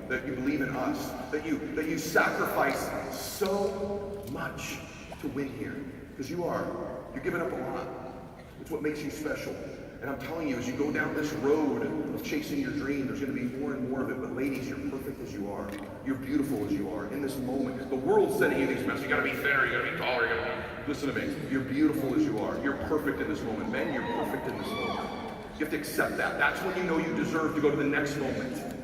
that you believe in us, that you sacrifice so much to win here. Because you're giving up a lot. It's what makes you special. And I'm telling you, as you go down this road of chasing your dream, there's going to be more and more of it. But ladies, you're perfect as you are. You're beautiful as you are in this moment. The world's sending you these messages. You got to be thinner, you got to be taller, you got to be... Listen to me. You're beautiful as you are. You're perfect in this moment. Men, you're perfect in this moment. You have to accept that. That's when you know you deserve to go to the next moment.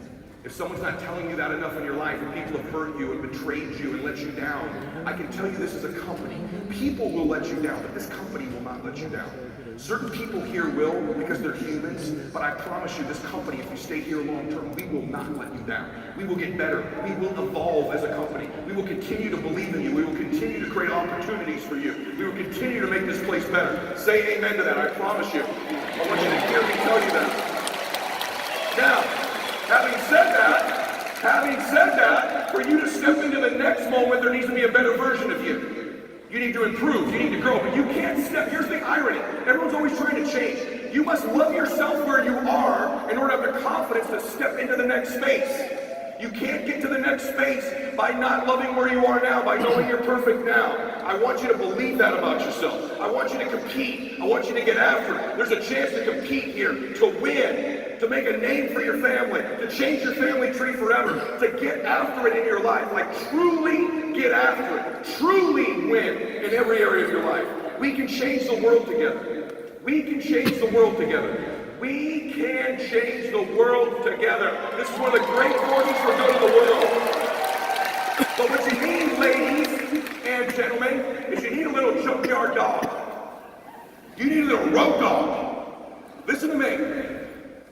If someone's not telling you that enough in your life, and people have hurt you and betrayed you and let you down, I can tell you this as a company. People will let you down, but this company will not let you down. Certain people here will, because they're humans, but I promise you, this company, if you stay here long term, we will not let you down. We will get better. We will evolve as a company. We will continue to believe in you. We will continue to create opportunities for you. We will continue to make this place better. Say amen to that, I promise you. I want you to hear me tell you that. Now, having said that, for you to step into the next moment, there needs to be a better version of you. You need to improve, you need to grow, but you can't step. Here's the irony. Everyone's always trying to change. You must love yourself where you are in order to have the confidence to step into the next space. You can't get to the next space by not loving where you are now, by knowing you're perfect now. I want you to believe that about yourself. I want you to compete. I want you to get after it. There's a chance to compete here, to win, to make a name for your family, to change your family tree forever, to get after it in your life. Like truly get after it. Truly win in every area of your life. We can change the world together. We can change the world together. We can change the world together. This is one of the great forces for good of the world. But what you need, ladies and gentlemen, is you need a little junkyard dog. You need a little road dog. Listen to me.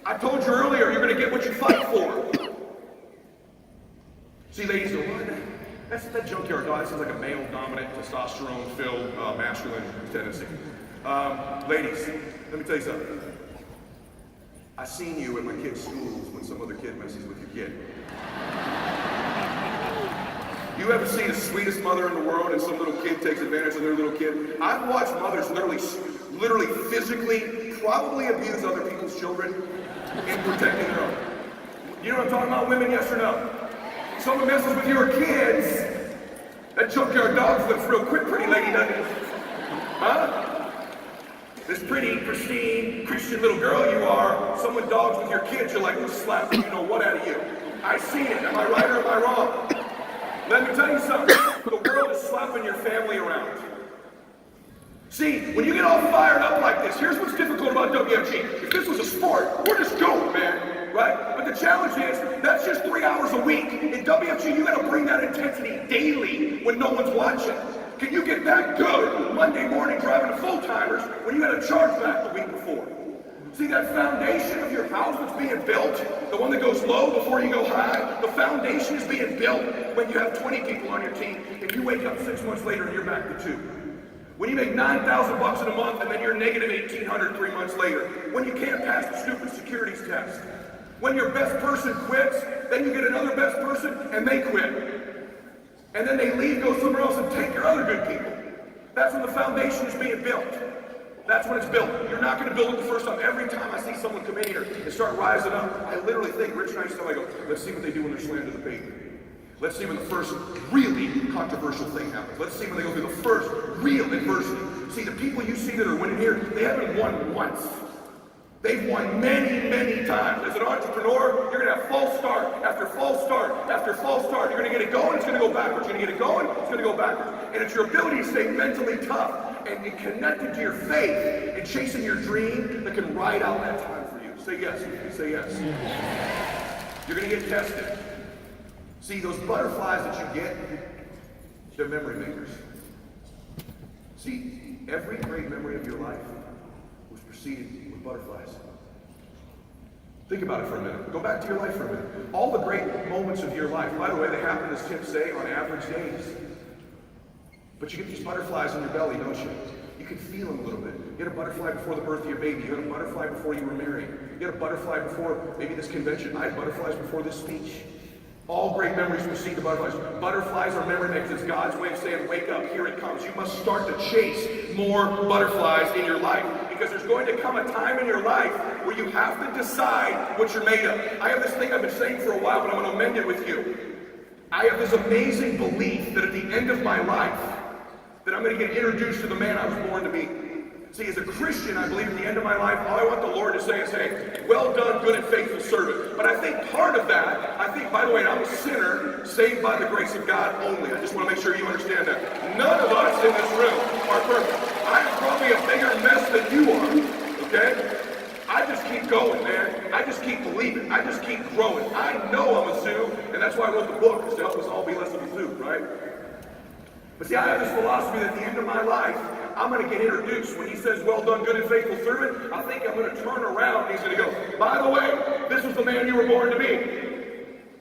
I told you earlier, you're going to get what you fight for. See, ladies, that's that junkyard dog. That sounds like a male-dominant, testosterone-filled, masculine tendency. Ladies, let me tell you something. I seen you at my kids' schools when some other kid messes with your kid. You ever see the sweetest mother in the world and some little kid takes advantage of their little kid? I've watched mothers literally physically, probably abuse other people's children in protecting their own. You know what I'm talking about, women, yes or no? Someone messes with your kids, that junkyard dog flips real quick, pretty lady, doesn't it? Huh? This pretty, pristine, Christian little girl you are, someone dogs with your kids, you're like, we'll slap you know what out of you. I seen it. Am I right or am I wrong? Let me tell you something. The world is slapping your family around. See, when you get all fired up like this, here's what's difficult about WFG. If this was a sport, we're just going, man, right? But the challenge is, that's just 3 hours a week. In WFG, you gotta bring that intensity daily when no one's watching. Can you get that good Monday morning driving to full-timers when you had a charge back the week before? See, that foundation of your house that's being built, the one that goes low before you go high, the foundation is being built when you have 20 people on your team and you wake up 6 months later and you're back to 2. When you make $9,000 in a month and then you're negative 1,800 3 months later. When you can't pass the stupid securities test. When your best person quits, then you get another best person and they quit. And then they leave, go somewhere else and take your other good people. That's when the foundation is being built. That's when it's built. You're not going to build it the first time. Every time I see someone come in here and start rising up, I literally think, Rich and I used to tell them, I go, let's see what they do when they're slammed to the pavement. Let's see when the first really controversial thing happens. Let's see when they go through the first real adversity. See, the people you see that are winning here, they haven't won once. They've won many, many times. As an entrepreneur, you're going to have false start after false start after false start. You're going to get it going, it's going to go backwards. You're going to get it going, it's going to go backwards. And it's your ability to stay mentally tough and connected to your faith and chasing your dream that can ride out that time for you. Say yes. Say yes. You're going to get tested. See, those butterflies that you get, they're memory makers. See, every great memory of your life was preceded with butterflies. Think about it for a minute. Go back to your life for a minute. All the great moments of your life, by the way, they happen, as Tim say, on average days. But you get these butterflies in your belly, don't you? You can feel them a little bit. You had a butterfly before the birth of your baby. You had a butterfly before you were married. You had a butterfly before maybe this convention. I had butterflies before this speech. All great memories precede the butterflies. Butterflies are memory makers. It's God's way of saying, wake up, here it comes. You must start to chase more butterflies in your life. because there's going to come a time in your life where you have to decide what you're made of. I have this thing I've been saying for a while, but I'm going to amend it with you. I have this amazing belief that at the end of my life, that I'm going to get introduced to the man I was born to be. See, as a Christian, I believe at the end of my life, all I want the Lord to say is, hey, well done, good and faithful servant. But I think part of that, by the way, I'm a sinner saved by the grace of God only. I just want to make sure you understand that. None of us in this room are perfect. I am probably a bigger mess than you are, okay? I just keep going, man. I just keep believing. I just keep growing. I know I'm a zoo, and that's why I wrote the book, is to help us all be less of a zoo, right? But see, I have this philosophy that at the end of my life, I'm going to get introduced. When he says, well done, good and faithful servant, I think I'm going to turn around and he's going to go, by the way, this was the man you were born to be.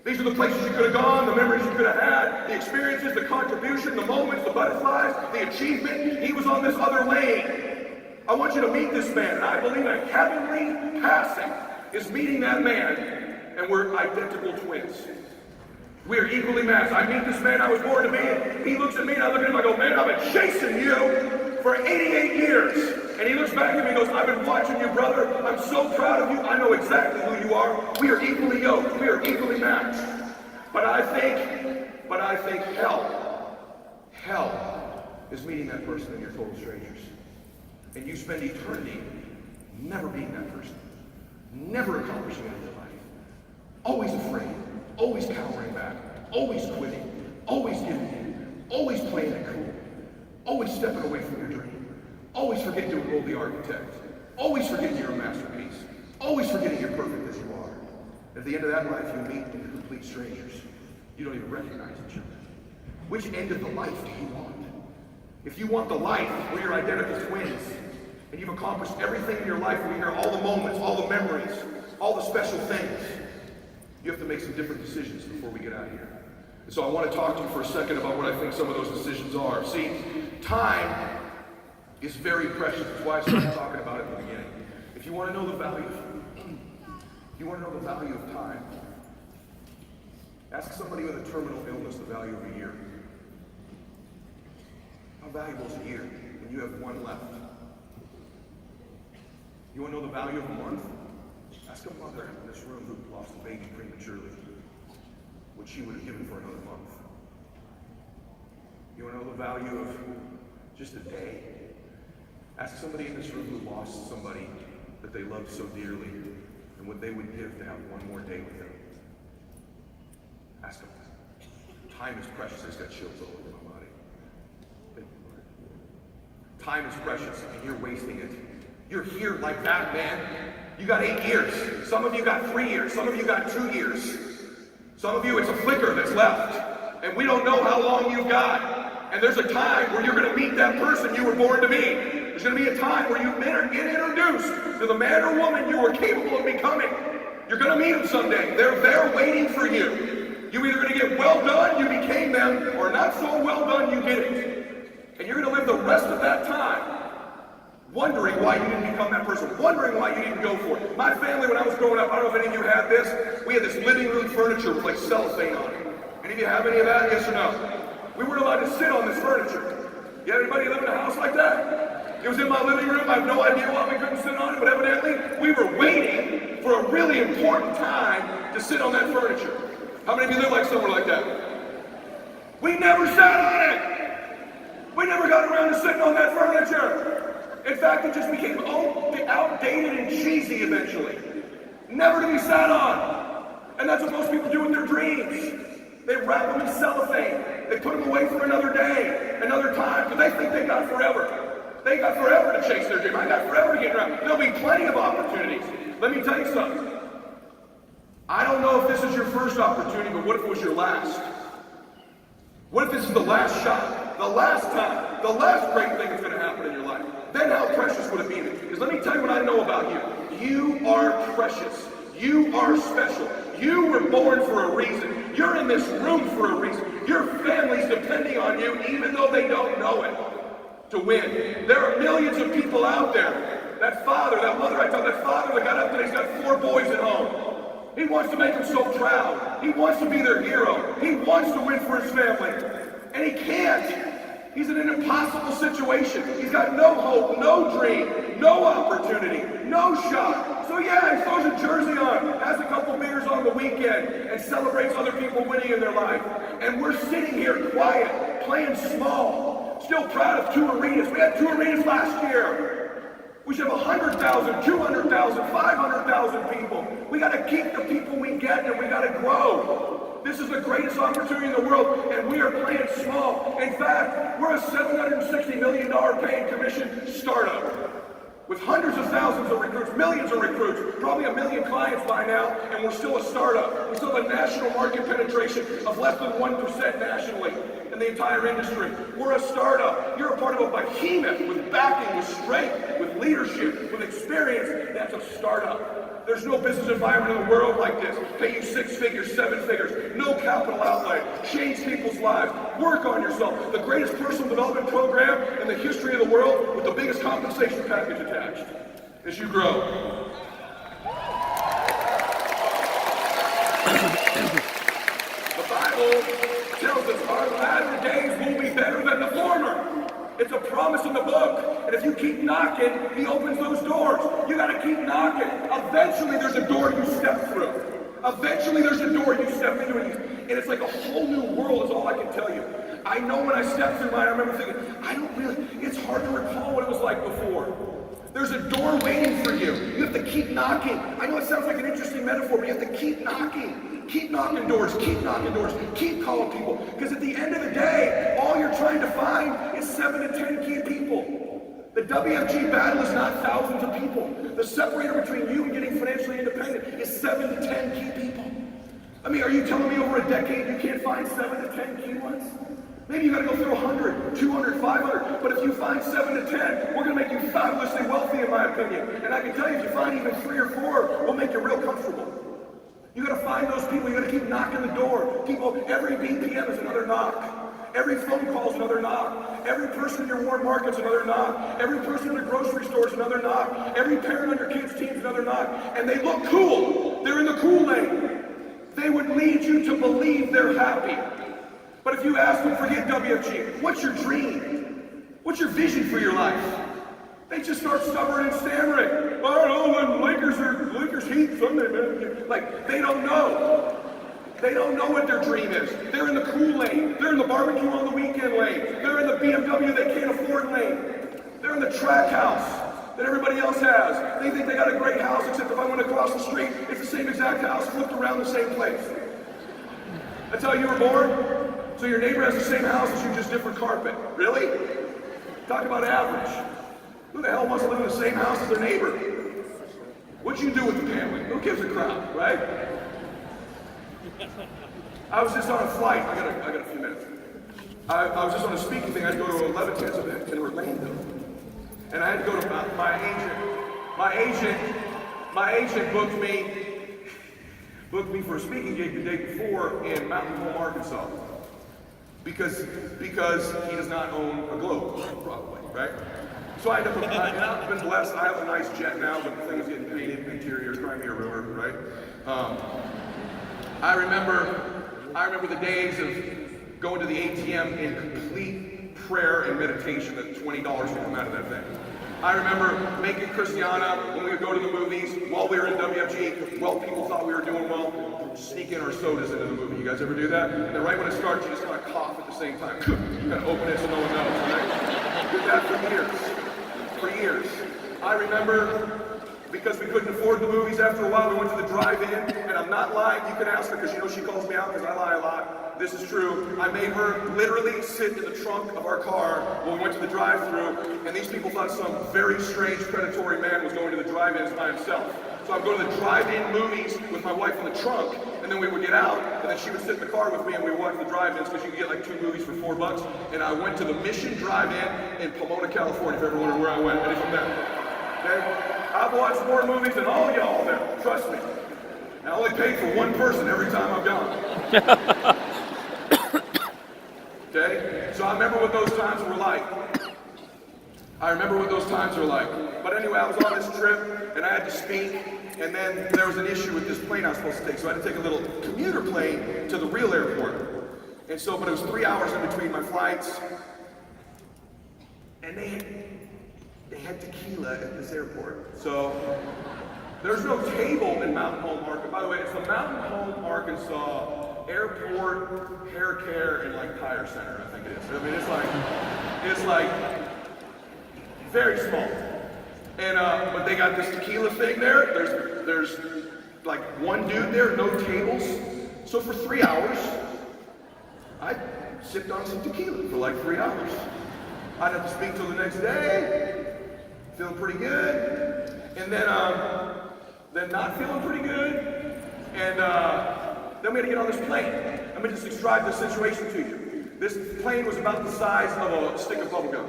These are the places you could have gone, the memories you could have had, the experiences, the contribution, the moments, the butterflies, the achievement. He was on this other lane. I want you to meet this man. And I believe a heavenly passing is meeting that man, and we're identical twins. We are equally matched. I meet this man I was born to be, and he looks at me and I look at him, I go, man, I've been chasing you for 88 years. And he looks back at me and goes, I've been watching you, brother. I'm so proud of you. I know exactly who you are. We are equally yoked. We are equally matched. But I think hell is meeting that person and you're total strangers. And you spend eternity never being that person. Never accomplishing it in your life. Always afraid. Always cowering back, always quitting, always giving in, always playing it cool, always stepping away from your dream, always forgetting to enroll the architect, always forgetting you're a masterpiece, always forgetting you're perfect as you are. At the end of that life, you meet complete strangers. You don't even recognize each other. Which end of the life do you want? If you want the life where you're identical twins, and you've accomplished everything in your life, where you hear all the moments, all the memories, all the special things, you have to make some different decisions before we get out of here. And so I want to talk to you for a second about what I think some of those decisions are. See, time is very precious. That's why I started talking about it at the beginning. If you want to know the value of time, ask somebody with a terminal illness the value of a year. How valuable is a year when you have one left? You want to know the value of a month? Ask a mother in this room who lost a baby prematurely what she would have given for another month. You want to know the value of just a day? Ask somebody in this room who lost somebody that they loved so dearly and what they would give to have one more day with them. Ask them. Time is precious. I just got chills all over my body. Time is precious and you're wasting it. You're here like that, man. You got 8 years. Some of you got 3 years. Some of you got 2 years. Some of you, it's a flicker that's left. And we don't know how long you've got. And there's a time where you're going to meet that person you were born to be. There's going to be a time where you get introduced to the man or woman you were capable of becoming. You're going to meet them someday. They're there waiting for you. You're either going to get well done, you became them, or not so well done, you didn't. And you're going to live the rest of that time wondering why you didn't become that person, wondering why you didn't go for it. My family, when I was growing up, I don't know if any of you had this, we had this living room furniture with like cellophane on it. Any of you have any of that? Yes or no? We weren't allowed to sit on this furniture. You have anybody live in a house like that? It was in my living room. I have no idea why we couldn't sit on it, but evidently we were waiting for a really important time to sit on that furniture. How many of you live like somewhere like that? We never sat on it. We never got around to sitting on that furniture. In fact, it just became outdated and cheesy eventually. Never to be sat on. And that's what most people do with their dreams. They wrap them in cellophane. They put them away for another day, another time, because they think they got forever. They got forever to chase their dream. I got forever to get around. There'll be plenty of opportunities. Let me tell you something. I don't know if this is your first opportunity, but what if it was your last? What if this is the last shot, the last time, the last great thing that's going to happen in your life? Then how precious would it be? Because let me tell you what I know about you. You are precious. You are special. You were born for a reason. You're in this room for a reason. Your family's depending on you, even though they don't know it, to win. There are millions of people out there. That father, that mother, that father that got up today, he's got 4 boys at home. He wants to make them so proud. He wants to be their hero. He wants to win for his family. And he can't. He's in an impossible situation. He's got no hope, no dream, no opportunity, no shot. So yeah, he throws a jersey on, has a couple beers on the weekend, and celebrates other people winning in their life. And we're sitting here quiet, playing small, still proud of 2 arenas. We had 2 arenas last year. We should have 100,000, 200,000, 500,000 people. We got to keep the people we get, and we got to grow. This is the greatest opportunity in the world, and we are playing small. In fact, we're a $760 million paid commission startup with hundreds of thousands of recruits, millions of recruits, probably 1 million clients by now, and we're still a startup. We still have a national market penetration of less than 1% nationally in the entire industry. We're a startup. You're a part of a behemoth with backing, with strength, with leadership, with experience. That's a startup. There's no business environment in the world like this. Pay you 6 figures, 7 figures, no capital outlay, change people's lives, work on yourself. The greatest personal development program in the history of the world with the biggest compensation package attached as you grow. The Bible tells us our latter days will be better than the former. It's a promise in the book. And if you keep knocking, he opens those doors. You got to keep knocking. Eventually, there's a door you step through. Eventually, there's a door you step into. And it's like a whole new world is all I can tell you. I know when I stepped through mine, I remember thinking, it's hard to recall what it was like before. There's a door waiting for you. You have to keep knocking. I know it sounds like an interesting metaphor, but you have to keep knocking. Keep knocking doors, keep knocking doors, keep calling people. Because at the end of the day, all you're trying to find is 7 to 10 key people. The WFG battle is not thousands of people. The separator between you and getting financially independent is 7 to 10 key people. I mean, are you telling me over a decade you can't find 7 to 10 key ones? Maybe you gotta go through 100, 200, 500, but if you find 7 to 10, we're gonna make you fabulously wealthy, in my opinion. And I can tell you, if you find even 3 or 4, we'll make you real comfortable. You gotta find those people, you gotta keep knocking the door. People, every BPM is another knock. Every phone call is another knock. Every person in your warm market's another knock. Every person in the grocery store is another knock. Every parent on your kid's team is another knock. And they look cool. They're in the cool lane. They would lead you to believe they're happy. But if you ask them, forget WFG, what's your dream? What's your vision for your life? They just start stuttering and stammering. I don't know, the Lakers Heat Sunday, man. Like, they don't know. They don't know what their dream is. They're in the cool lane. They're in the barbecue on the weekend lane. They're in the BMW they can't afford lane. They're in the track house that everybody else has. They think they got a great house, except if I went across the street, it's the same exact house, flipped around the same place. That's how you were born? So your neighbor has the same house as you, just different carpet. Really? Talk about average. Who the hell wants to live in the same house as their neighbor? What'd you do with the family? Who gives a crap, right? I was just on a flight. I got a few minutes. I was just on a speaking thing. I had to go to a Levitan's event in Orlando, and I had to go to my agent booked me for a speaking gig the day before in Mountain Home, Arkansas, because he does not own a globe, probably, right? So I end up, I've been blessed. I have a nice jet now, but the thing is getting painted, interior, crying me a river, right? I remember the days of going to the ATM in complete prayer and meditation that $20 would come out of that thing. I remember making Christiana when we would go to the movies while we were in WFG. Well, people thought we were doing well, sneak in our sodas into the movie. You guys ever do that? And then right when it starts, you just kind of cough at the same time. You kind of open it so no one knows, right? Did that for years. For years. I remember, because we couldn't afford the movies after a while, we went to the drive-in, and I'm not lying, you can ask her, because you know she calls me out because I lie a lot. This is true. I made her literally sit in the trunk of our car when we went to the drive-thru, and these people thought some very strange predatory man was going to the drive-ins by himself. So I'd go to the drive-in movies with my wife in the trunk, and then we would get out, and then she would sit in the car with me, and we would watch the drive-ins, because you could get like 2 movies for $4. And I went to the Mission Drive-In in Pomona, California, if you're ever wondering where I went. Ready from there? Okay? I've watched more movies than all y'all there, trust me. I only paid for one person every time I've gone. Okay? So I remember what those times were like. But anyway, I was on this trip, and I had to speak, and then there was an issue with this plane I was supposed to take, so I had to take a little commuter plane to the real airport. And so, but it was 3 hours in between my flights, and they had tequila at this airport. So there's no table in Mountain Home, Arkansas. By the way, it's the Mountain Home, Arkansas Airport Hair Care and like Tire Center, I think it is. I mean, it's like very small. And but they got this tequila thing there. There's like one dude there, no tables. So for 3 hours, I sipped on some tequila for like 3 hours. I'd have to speak till the next day, feeling pretty good, and then not feeling pretty good, and then we had to get on this plane. Let me just describe the situation to you. This plane was about the size of a stick of bubble gum.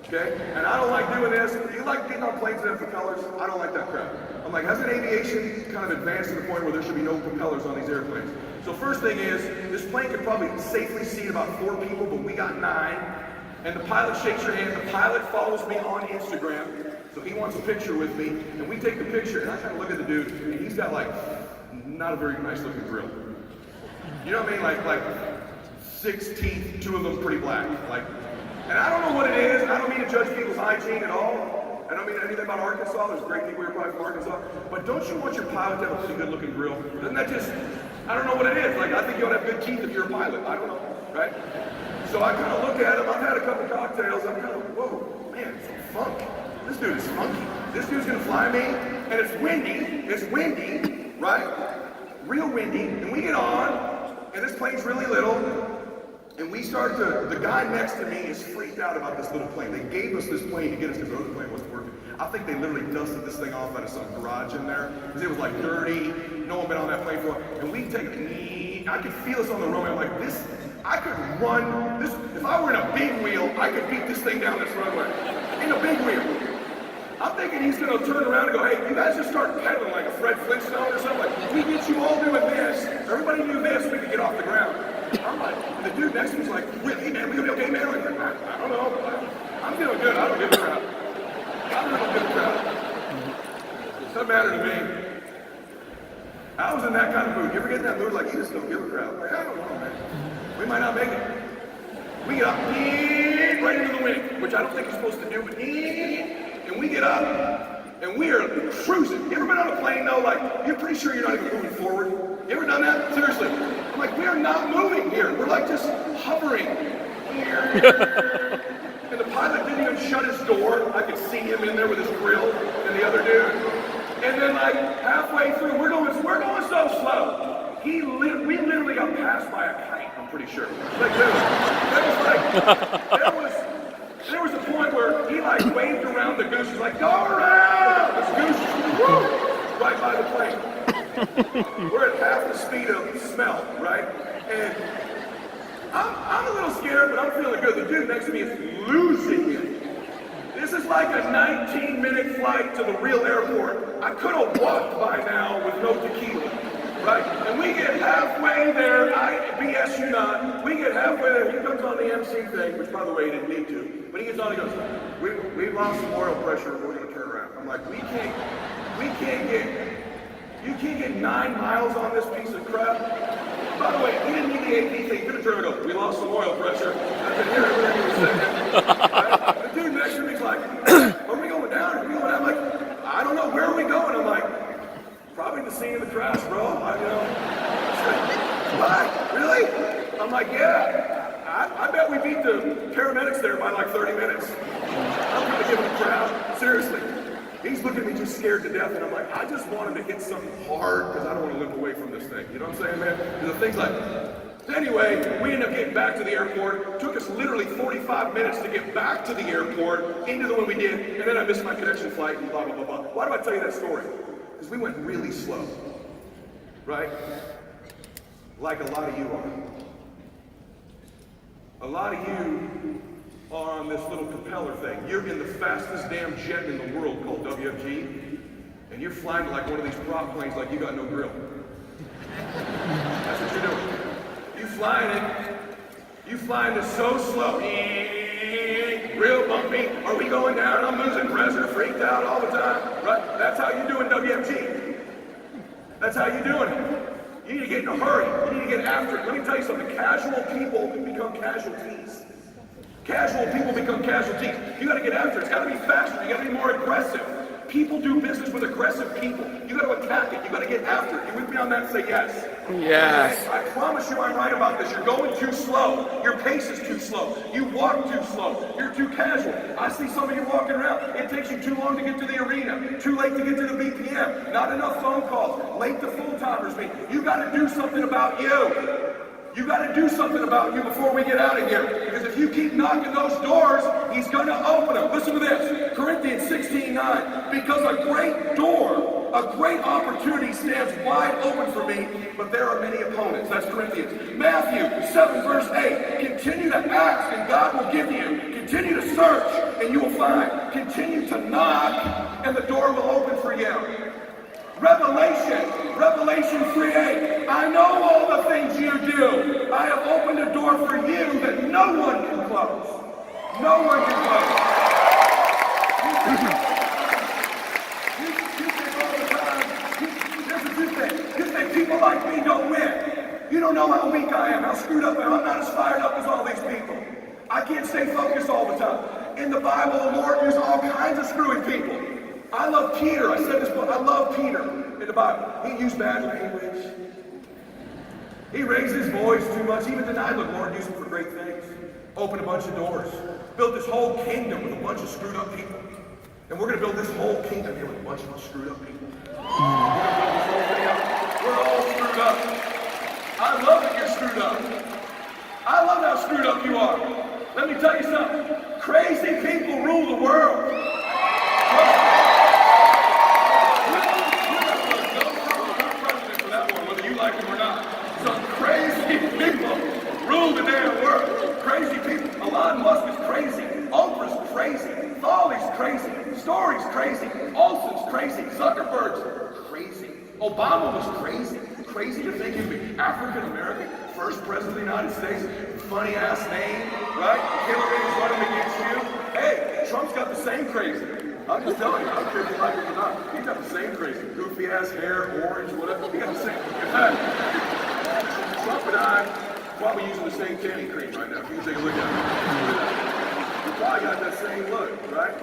Okay? And I don't like doing this. You like getting on planes that have propellers? I don't like that crap. I'm like, hasn't aviation kind of advanced to the point where there should be no propellers on these airplanes? So first thing is, this plane could probably safely seat about 4 people, but we got 9. And the pilot shakes your hand. The pilot follows me on Instagram, so he wants a picture with me. And we take the picture, and I kind of look at the dude, and he's got like, not a very nice looking grill. You know what I mean? Like 6 teeth, 2 of them pretty black. And I don't know what it is. I don't mean to judge people's hygiene at all. I don't mean anything about Arkansas. There's great people here probably from Arkansas. But don't you want your pilot to have a pretty good looking grill? Doesn't that just, I don't know what it is. Like, I think you ought to have good teeth if you're a pilot. I don't know, right? So I kind of look at him. I've had a couple cocktails. I'm kind of, whoa, man, some funk. This dude is funky. This dude's gonna fly me. And it's windy, right? Real windy. And we get on, and this plane's really little. And we start to, the guy next to me is freaked out about this little plane. They gave us this plane to get us because the other plane wasn't working. I think they literally dusted this thing off out of some garage in there because it was like dirty. No one been on that plane for a while. And we take it, I could feel us on the runway. I'm like, this, I could run this. If I were in a big wheel, I could beat this thing down this runway. In a big wheel. I'm thinking he's going to turn around and go, hey, you guys just start pedaling like a Fred Flintstone or something. Like, we get you all doing this. Everybody knew this. We could get off the ground. I'm like, and the dude next to me's like, hey man, we gonna be okay, man? Like, I don't know. I'm feeling good. I don't give a crap. I don't give a crap. Doesn't matter to me. I was in that kind of mood. You ever get in that mood like you just don't give a crap? Like, I don't know, man. We might not make it. We get up, right into the wind, which I don't think you're supposed to do, but and we get up, and we are cruising. You ever been on a plane though? Like, you're pretty sure you're not even moving forward. You ever done that? Seriously. I'm like, we are not moving here. We're like just hovering. And the pilot didn't even shut his door. I could see him in there with his grill and the other dude. And then like halfway through, we're going so slow. We literally got passed by a kite, I'm pretty sure. Like there was a point where he like waved around the goose. He's like, go around! This goose is right by the plane. We're at half the speed of smell, right? And I'm a little scared, but I'm feeling good. The dude next to me is losing it. This is like a 19-minute flight to the real airport. I could have walked by now with no tequila, right? And we get halfway there. I BS you not. We get halfway there. He comes on the MC thing, which by the way he didn't need to. But he gets on. He goes, "We lost some oil pressure. We're going to turn around." I'm like, You can't get 9 miles on this piece of crap. By the way, he didn't need the AP thing. He could have turned it over. We lost some oil pressure. I could hear everything he was saying. Right? The dude next to me is like, are we going down? Are we going down? I'm like, I don't know. Where are we going? I'm like, probably the scene of the crash, bro. What? Really? I'm like, yeah. I bet we beat the paramedics there by like 30 minutes. I'm going to give him a crap. Seriously. He's looking at me just scared to death, and I'm like, I just wanted to hit something hard because I don't want to limp away from this thing. You know what I'm saying, man? There's things like, so anyway, we ended up getting back to the airport. It took us literally 45 minutes to get back to the airport, into the one we did, and then I missed my connection flight and blah, blah, blah, blah. Why do I tell you that story? Because we went really slow, right? Like a lot of you are. A lot of you are on this little propeller thing. You're in the fastest damn jet in the world called WFG, and you're flying to like one of these prop planes like you got no grill. That's what you're doing. You flying it so slow, real bumpy. Are we going down? I'm losing pressure, freaked out all the time, right? That's how you doing WFG. That's how you doing it. You need to get in a hurry. You need to get after it. Let me tell you something. Casual people become casualties. Casual people become casualties. You got to get after it. It's got to be faster. You got to be more aggressive. People do business with aggressive people. You got to attack it. You got to get after it. You with me on that? Say yes. Yes. I promise you I'm right about this. You're going too slow. Your pace is too slow. You walk too slow. You're too casual. I see some of you walking around. It takes you too long to get to the arena. Too late to get to the BPM. Not enough phone calls. Late to full-timers meeting. You got to do something about you. You got to do something about you before we get out of here. Because if you keep knocking those doors, he's going to open them. Listen to this. Corinthians 16:9. Because a great door, a great opportunity stands wide open for me, but there are many opponents. That's Corinthians. Matthew 7 verse 8. Continue to ask and God will give you. Continue to search and you will find. Continue to knock and the door will open for you. Revelation 3:8. I know all the things you do. I have opened a door for you that no one can close. No one can close. You think all the time, here's what you think. You think people like me don't win. You don't know how weak I am, how screwed up I am. I'm not as fired up as all these people. I can't stay focused all the time. In the Bible, the Lord used all kinds of screwy people. I love Peter. I said this book. I love Peter in the Bible. He used bad language. He raised his voice too much. Even denied the Lord used him for great things. Opened a bunch of doors. Built this whole kingdom with a bunch of screwed up people. And we're going to build this whole kingdom here with a bunch of screwed up people. We're going to build this whole thing up. We're all screwed up. I love that you're screwed up. I love how screwed up you are. Let me tell you something. Crazy people rule the world. Rule the damn world. Crazy people. Elon Musk is crazy. Oprah's crazy. Foley's crazy. Story's crazy. Olsen's crazy. Zuckerberg's crazy. Obama was crazy. Crazy to think he'd be African American, first president of the United States. Funny ass name, right? Hillary was running against you. Hey, Trump's got the same crazy. I'm just telling you, I don't care if you like it or not. He's got the same crazy. Goofy ass hair, orange, whatever. He got the same. In fact, Trump and I probably using the same candy cream right now. If you can take a look at it. We probably got that same look, right?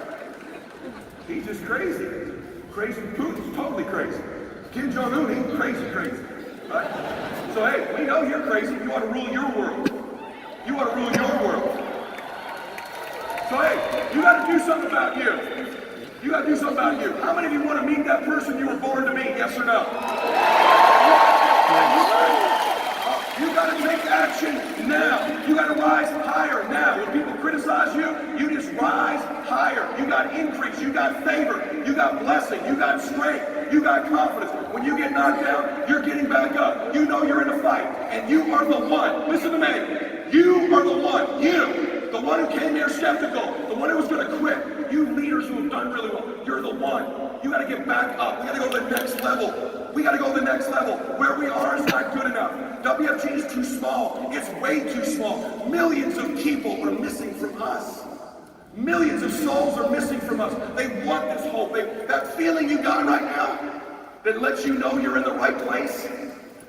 He's just crazy. Crazy. Putin's totally crazy. Kim Jong-un, he's crazy. Right? So hey, we know you're crazy. You want to rule your world. You want to rule your world. So hey, you got to do something about you. You got to do something about you. How many of you want to meet that person you were born to meet? Yes or no? You got to take action now. You got to rise higher now. When people criticize you, you just rise higher. You got increase. You got favor. You got blessing. You got strength. You got confidence. When you get knocked down, you're getting back up. You know you're in a fight, and you are the one. Listen to me. You are the one. You, the one who came here skeptical, the one who was going to quit. You leaders who have done really well, you're the one. You got to get back up. We got to go to the next level. We got to go to the next level. Where we are is not good enough. WFG is too small. It's way too small. Millions of people are missing from us. Millions of souls are missing from us. They want this hope. That feeling you got right now that lets you know you're in the right place.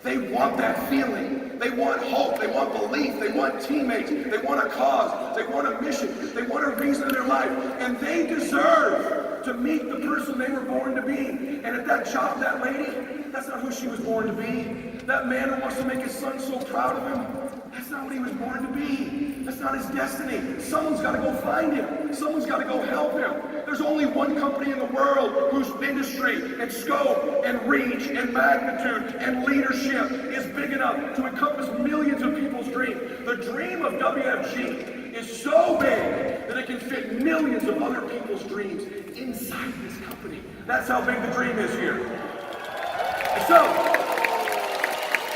They want that feeling. They want hope. They want belief. They want teammates. They want a cause. They want a mission. They want a reason in their life. And they deserve to meet the person they were born to be. And at that job, that lady, that's not who she was born to be. That man who wants to make his son so proud of him, that's not what he was born to be. That's not his destiny. Someone's got to go find him. Someone's got to go help him. There's only one company in the world whose industry and scope and reach and magnitude and leadership is big enough to encompass millions of people's dreams. The dream of WFG is so big that it can fit millions of other people's dreams inside this company. That's how big the dream is here. And so,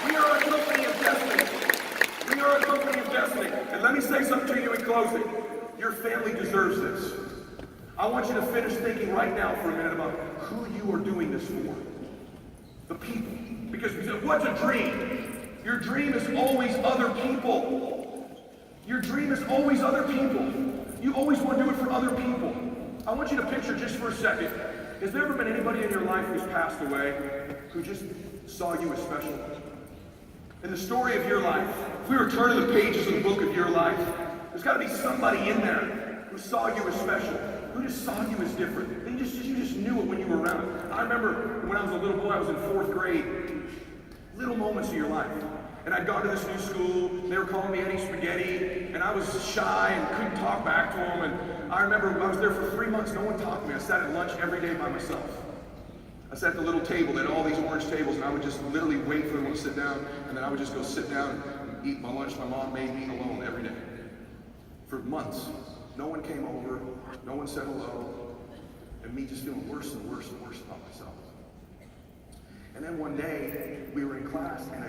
we are a company of destiny. We are a company of destiny. And let me say something to you in closing. Your family deserves this. I want you to finish thinking right now for a minute about who you are doing this for. The people. Because we said, what's a dream? Your dream is always other people. Your dream is always other people. You always want to do it for other people. I want you to picture just for a second. Has there ever been anybody in your life who's passed away who just saw you as special? In the story of your life, if we were turning the pages of the book of your life, There's got to be somebody in there who saw you as special, who just saw you as different. And you just knew it when you were around. I remember when I was a little boy, I was in 4th grade, little moments of your life. And I'd gone to this new school, they were calling me Eddie Spaghetti, and I was shy and couldn't talk back to them. And I remember I was there for 3 months, no one talked to me. I sat at lunch every day by myself. I sat at the little table, they had all these orange tables, and I would just literally wait for everyone to sit down, and then I would just go sit down and eat my lunch my mom made me alone every day. For months. No one came over, no one said hello, and me just feeling worse and worse and worse about myself. And then one day, we were in class, and a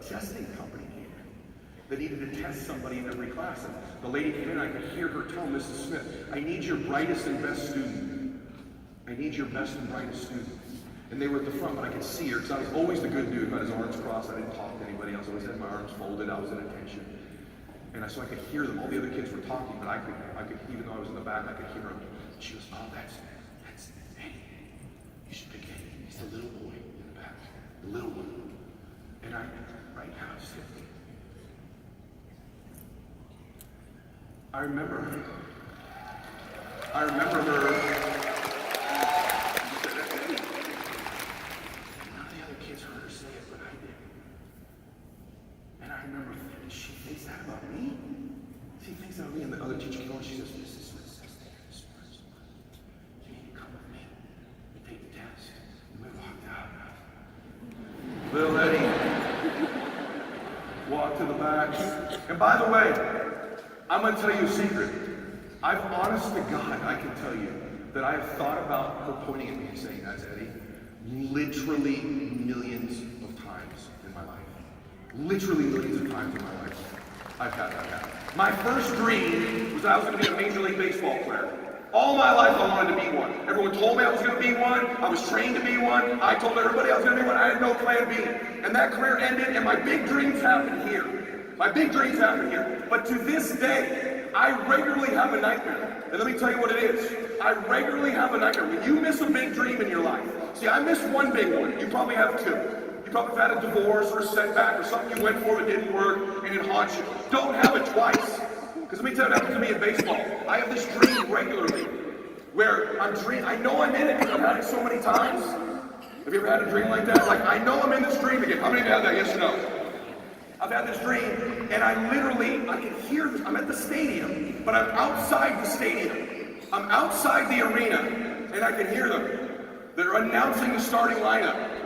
testing company came in. They needed to test somebody in every class. And the lady came in, and I could hear her tell Mrs. Smith, I need your brightest and best student. I need your best and brightest student. And they were at the front, but I could see her, because I was always the good dude who had his arms crossed. I didn't talk to anybody else. I always had my arms folded. I was in attention. And so I could hear them. All the other kids were talking, but I could, even though I was in the back, I could hear them. She goes, oh, that's Eddie. You should pick Eddie. He's the little boy in the back. The little one. And right now, just hit me. I remember her. She said, that's Eddie. None of the other kids heard her say it, but I did. And I remember thinking, she thinks that about me? She thinks that about me. And the other teacher came on, she says, Mrs. Smith says they are smart. You need to come with me and take the test. And we walked out. Little Eddie walked to the back. And by the way, I'm going to tell you a secret. Honest to God, I can tell you that I have thought about her pointing at me and saying, that's Eddie, literally millions of times in my life. Literally millions of times in my life. I've had that. My first dream was that I was going to be a Major League Baseball player. All my life I wanted to be one. Everyone told me I was going to be one. I was trained to be one. I told everybody I was going to be one. I had no plan B. And that career ended, and my big dreams happened here. My big dreams happen here. But to this day, I regularly have a nightmare. And let me tell you what it is. I regularly have a nightmare. When you miss a big dream in your life, see, I missed one big one. You probably have two. You probably have had a divorce or a setback or something you went for that didn't work and it haunts you. Don't have it twice. Because let me tell you what happens to me in baseball. I have this dream regularly where I know I'm in it because I've had it so many times. Have you ever had a dream like that? Like, I know I'm in this dream again. How many of you have that? Yes or no? I've had this dream, and I can hear this. I'm at the stadium, but I'm outside the stadium. I'm outside the arena, and I can hear them. They're announcing the starting lineup.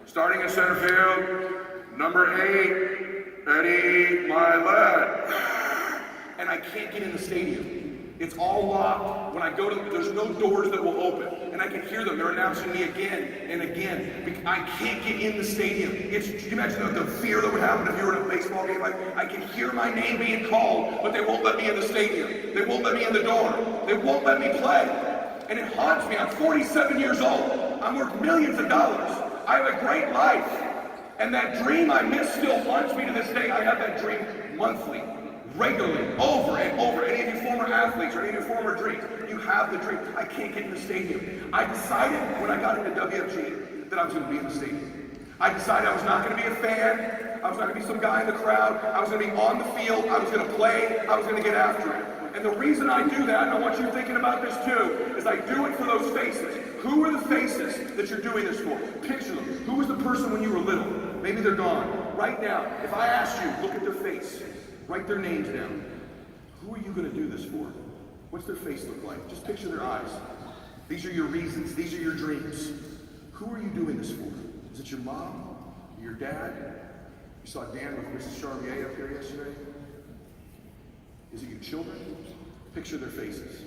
Starting in center field, number 8, Eddie Mylett. And I can't get in the stadium. It's all locked. When I go to, there's no doors that will open. And I can hear them. They're announcing me again and again. I can't get in the stadium. Can you imagine the fear that would happen if you were in a baseball game? I can hear my name being called, but they won't let me in the stadium. They won't let me in the door. They won't let me play. And it haunts me. I'm 47 years old. I'm worth millions of dollars. I have a great life. And that dream I missed still haunts me to this day. I have that dream monthly. Regularly, over and over. Any of you former athletes or any of you former dreams, you have the dream. I can't get in the stadium. I decided when I got into WFG that I was going to be in the stadium. I decided I was not going to be a fan. I was not going to be some guy in the crowd. I was going to be on the field. I was going to play. I was going to get after it. And the reason I do that, and I want you thinking about this too, is I do it for those faces. Who are the faces that you're doing this for? Picture them. Who was the person when you were little? Maybe they're gone. Right now, if I asked you, look at their face. Write their names down. Who are you going to do this for? What's their face look like? Just picture their eyes. These are your reasons. These are your dreams. Who are you doing this for? Is it your mom? Your dad? You saw Dan with Mrs. Charlier up here yesterday? Is it your children? Picture their faces.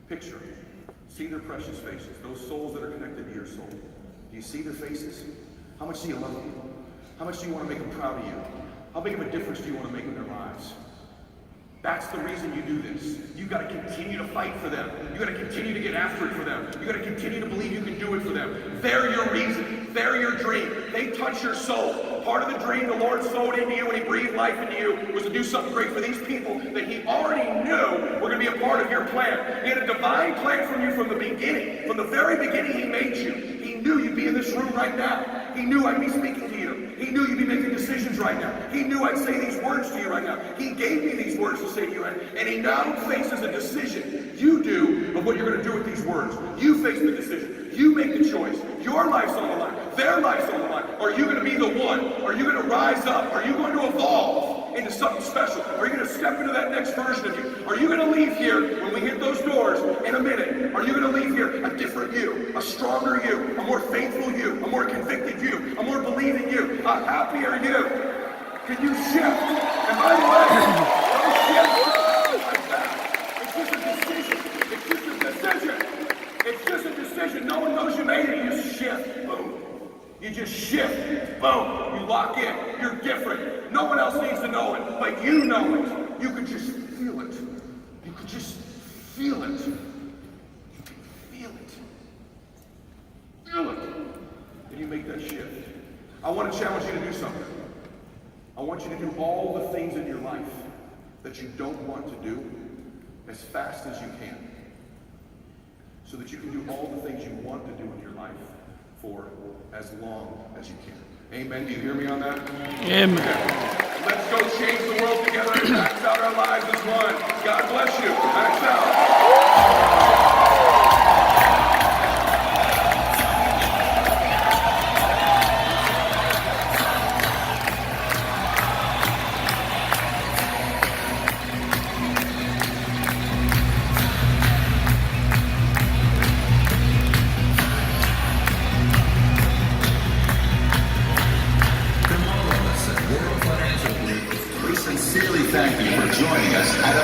Picture them. See their precious faces. Those souls that are connected to your soul. Do you see their faces? How much do you love them? How much do you want to make them proud of you? How big of a difference do you want to make in their lives? That's the reason you do this. You've got to continue to fight for them. You've got to continue to get after it for them. You've got to continue to believe you can do it for them. They're your reason. They're your dream. They touch your soul. Part of the dream the Lord sowed into you when He breathed life into you was to do something great for these people that He already knew were going to be a part of your plan. He had a divine plan from you from the beginning. From the very beginning He made you. He knew you'd be in this room right now. He knew I'd be speaking to you. He knew you'd be making decisions decisions right now. He knew I'd say these words to you right now. He gave me these words to say to you, and he now faces a decision. You do of what you're going to do with these words. You face the decision. You make the choice. Your life's on the line. Their life's on the line. Are you going to be the one? Are you going to rise up? Are you going to evolve into something special? Are you going to step into that next version of you? Are you going to leave here when we hit those doors in a minute? Are you going to leave here a different you, a stronger you, a more faithful you, a more convicted you, a more believing you, a happier you? Can you shift? And by the way, don't shift like that. It's just a decision. It's just a decision. It's just a decision. No one knows you made it. You just shift. Boom. You just shift. Boom. You lock in. You're different. No one else needs to know it, but you know it. You can just feel it. You can just feel it. You can feel it. Feel it. And you make that shift. I want to challenge you to do something. I want you to do all the things in your life that you don't want to do as fast as you can, so that you can do all the things you want to do in your life for as long as you can. Amen. Do you hear me on that? Amen. Okay. Let's go change the world together and max out our lives as one. God bless you. Max out. Sincerely thank you for joining us at